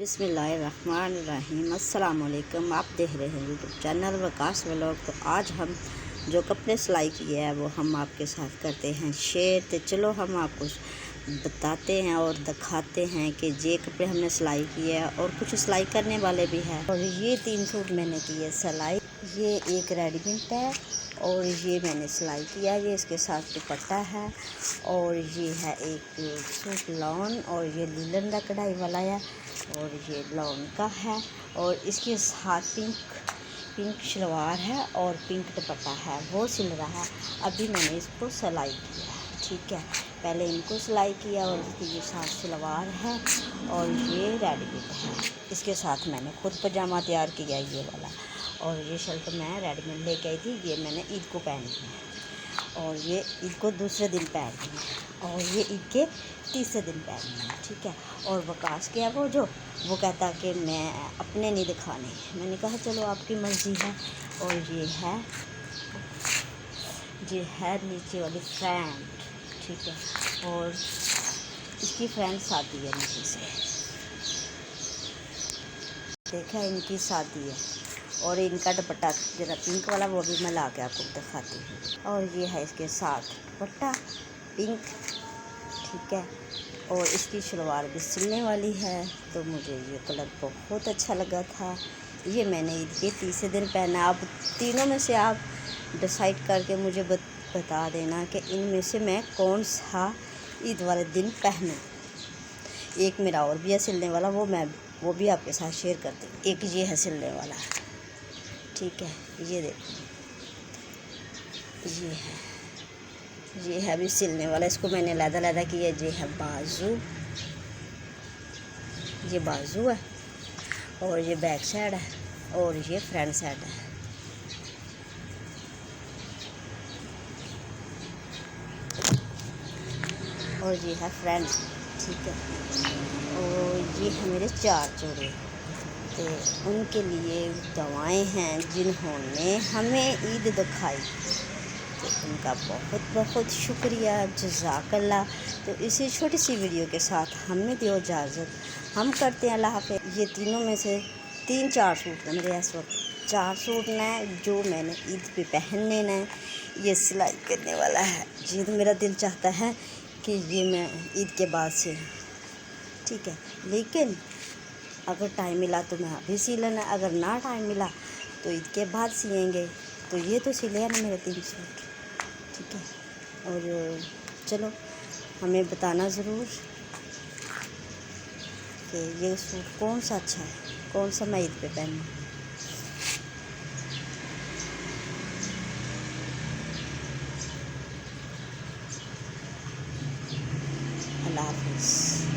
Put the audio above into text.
बिस्मिल्लाहिर्रहमानिर्रहीम। अस्सलाम वालेकुम। आप देख रहे हैं यूट्यूब चैनल वकास व्लॉग। तो आज हम जो कपड़े सिलाई किए हैं वो हम आपके साथ करते हैं शेयर। तो चलो हम आपको बताते हैं और दिखाते हैं कि ये कपड़े हमने सिलाई किए हैं और कुछ सिलाई करने वाले भी हैं। और ये 3 सूट मैंने किए सिलाई। ये एक रेडीमेड है और ये मैंने सिलाई किया। ये इसके साथ दुपट्टा है और ये है एक सूट लॉन और ये लीलन का कढ़ाई वाला है और ये लॉन का है और इसके साथ पिंक शलवार है और पिंक दुपट्टा है, वो सिल रहा है। अभी मैंने इसको सिलाई किया है, ठीक है। पहले इनको सिलाई किया और इसकी ये साथ शलवार है और ये रेडीमेड है। इसके साथ मैंने खुद पजामा तैयार किया ये वाला और ये शर्ट मैं रेडीमेड लेके आई थी। ये मैंने ईद को पहनी है और ये ईद को दूसरे दिन पहनी है और ये ईद के तीसरे दिन पहनी है, ठीक है। और वकास के है वो कहता कि मैं अपने नहीं दिखाने। मैंने कहा चलो आपकी मर्ज़ी है। और ये है नीचे वाली फ्रेंड, ठीक है। और इसकी फ्रेंड शादी है नीचे से, देखा इनकी शादी है। और इनका दुपट्टा जरा पिंक वाला वो भी मैं ला के आपको दिखाती हूँ। और ये है इसके साथ दुपट्टा पिंक, ठीक है। और इसकी शलवार भी सिलने वाली है। तो मुझे ये कलर बहुत अच्छा लगा था। ये मैंने ईद के तीसरे दिन पहना। आप तीनों में से आप डिसाइड करके मुझे बता देना कि इनमें से मैं कौन सा ईद वाले दिन पहनूँ। एक मेरा और भी है सिलने वाला, वो भी आपके साथ शेयर करती हूँ। एक ये है सिलने वाला, ठीक है। ये देखो ये है अभी सिलने वाला। इसको मैंने लैदा किया। ये है बाजू, ये बाजू है और ये बैक साइड है और ये फ्रंट साइड है। और ये है फ्रंट, ठीक है। और ये है मेरे 4 जोड़े। तो उनके लिए दवाएं हैं जिन्होंने हमें ईद दिखाई, तो उनका बहुत बहुत शुक्रिया, जज़ाकल्लाह। तो इसी छोटी सी वीडियो के साथ हमें दो इजाज़त, हम करते हैं अल्लाह हाफ़िज़। ये तीनों में से 3-4 सूट हैं मेरे इस वक्त, 4 सूट हैं जो मैंने ईद पे पहनने हैं। ये सिलाई करने वाला है। जी तो मेरा दिल चाहता है कि ये मैं ईद के बाद से, ठीक है। लेकिन अगर टाइम मिला तो मैं अभी सी लेना, अगर ना टाइम मिला तो ईद के बाद सिएंगे। तो ये तो सिले हैं ना मेरे 3 सूट, ठीक है। और चलो हमें बताना ज़रूर कि ये सूट कौन सा अच्छा है, कौन सा मैं ईद पे पहनूँ। अल्लाह हाफ़िज़।